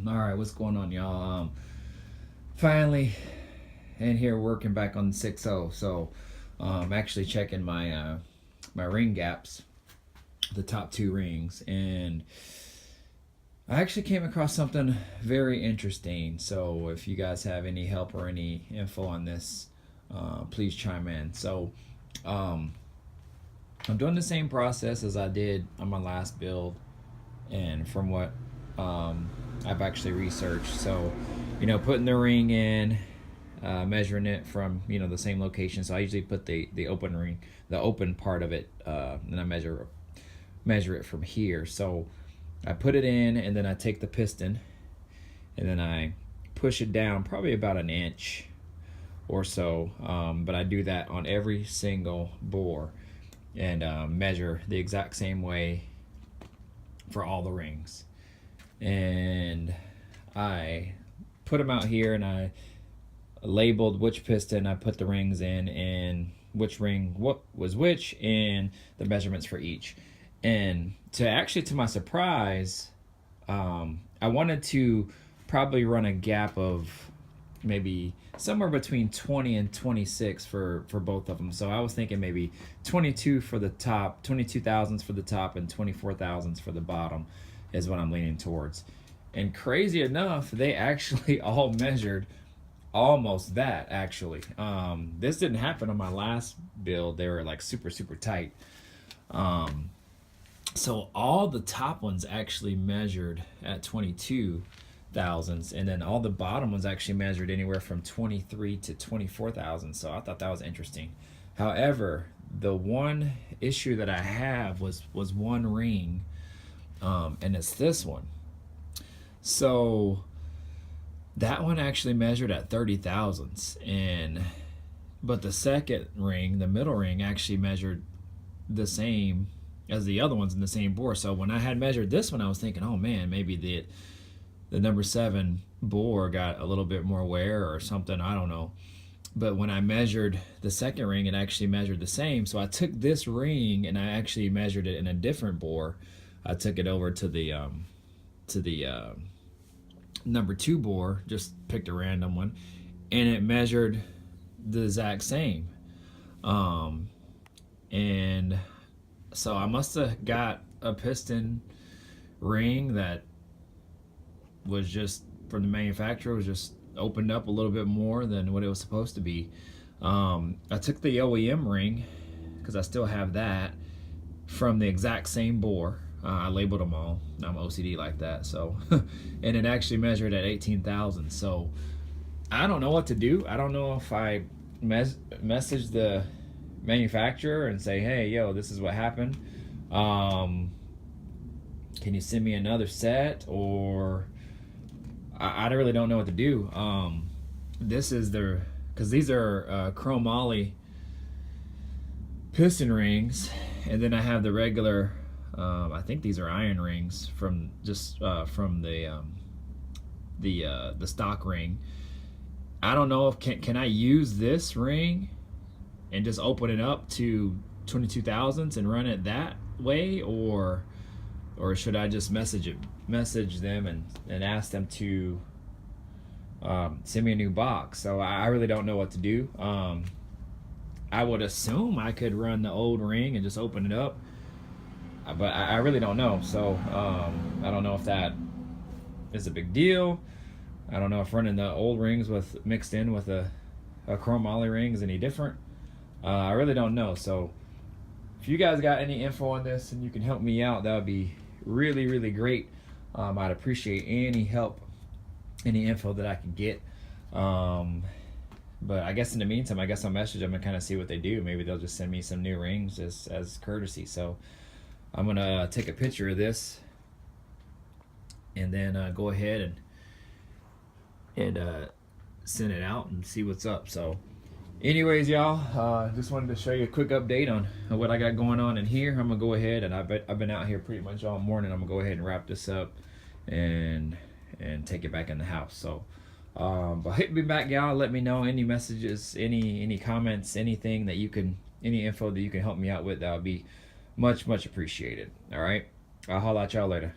All right, what's going on, y'all? Finally, in here working back on the 6.0. So, actually checking my ring gaps, the top two rings, and I actually came across something very interesting. So, if you guys have any help or any info on this, please chime in. So, um, I'm doing the same process as I did on my last build, and from what I've actually researched. So, putting the ring in, measuring it from the same location. So I usually put the open ring, the open part of it, and I measure it from here. So I put it in, and then I take the piston, and then I push it down probably about an inch or so. But I do that on every single bore, and measure the exact same way for all the rings. And I put them out here, and I labeled which piston I put the rings in, and which ring what was which, and the measurements for each. And to my surprise, I wanted to probably run a gap of maybe somewhere between 20 and 26 for both of them. So I was thinking maybe 22 for the top, 22 thousandths for the top, and 24 thousandths for the bottom is what I'm leaning towards. And crazy enough, they actually all measured almost that, actually. This didn't happen on my last build. They were like super tight. So all the top ones actually measured at 22 thousandths, and then all the bottom ones actually measured anywhere from 23 to 24 thousandths. So I thought that was interesting. However, the one issue that I have was one ring, and it's this one. So that one actually measured at 30 thousandths, but the second ring, the middle ring, actually measured the same as the other ones in the same bore. So when I had measured this one, I was thinking, oh man, maybe the number 7 bore got a little bit more wear or something, I don't know. But when I measured the second ring, it actually measured the same. So I took this ring and I actually measured it in a different bore. I took it over to the number 2 bore, just picked a random one, and it measured the exact same. And so I must have got a piston ring that was just, from the manufacturer, was just opened up a little bit more than what it was supposed to be. I took the OEM ring, because I still have that, from the exact same bore. I labeled them all. I'm OCD like that. So, and it actually measured at 18,000. So I don't know what to do. I don't know if I message the manufacturer and say, hey, yo, this is what happened. Can you send me another set? Or I really don't know what to do. This is because these are chrome Moly piston rings, and then I have the regular, I think these are iron rings from from the stock ring. I don't know if can I use this ring and just open it up to 22 thousandths and run it that way, or should I just message them and ask them to send me a new box? So I really don't know what to do. I would assume I could run the old ring and just open it up, but I really don't know. So I don't know if that is a big deal. I don't know if running the old rings mixed in with a chrome Moly ring is any different. I really don't know. So if you guys got any info on this and you can help me out, that would be really great. I'd appreciate any help, any info that I can get. But I guess in the meantime, I'll message them and kind of see what they do. Maybe they'll just send me some new rings as courtesy. So I'm gonna take a picture of this and then go ahead and send it out and see what's up. So anyways, y'all, just wanted to show you a quick update on what I got going on in here. I'm gonna go ahead, and I've been out here pretty much all morning. I'm gonna go ahead and wrap this up and take it back in the house. So but hit me back, y'all. Let me know any messages, any comments, anything that you can, any info that you can help me out with. That would be much appreciated. All right, I'll holler at y'all later.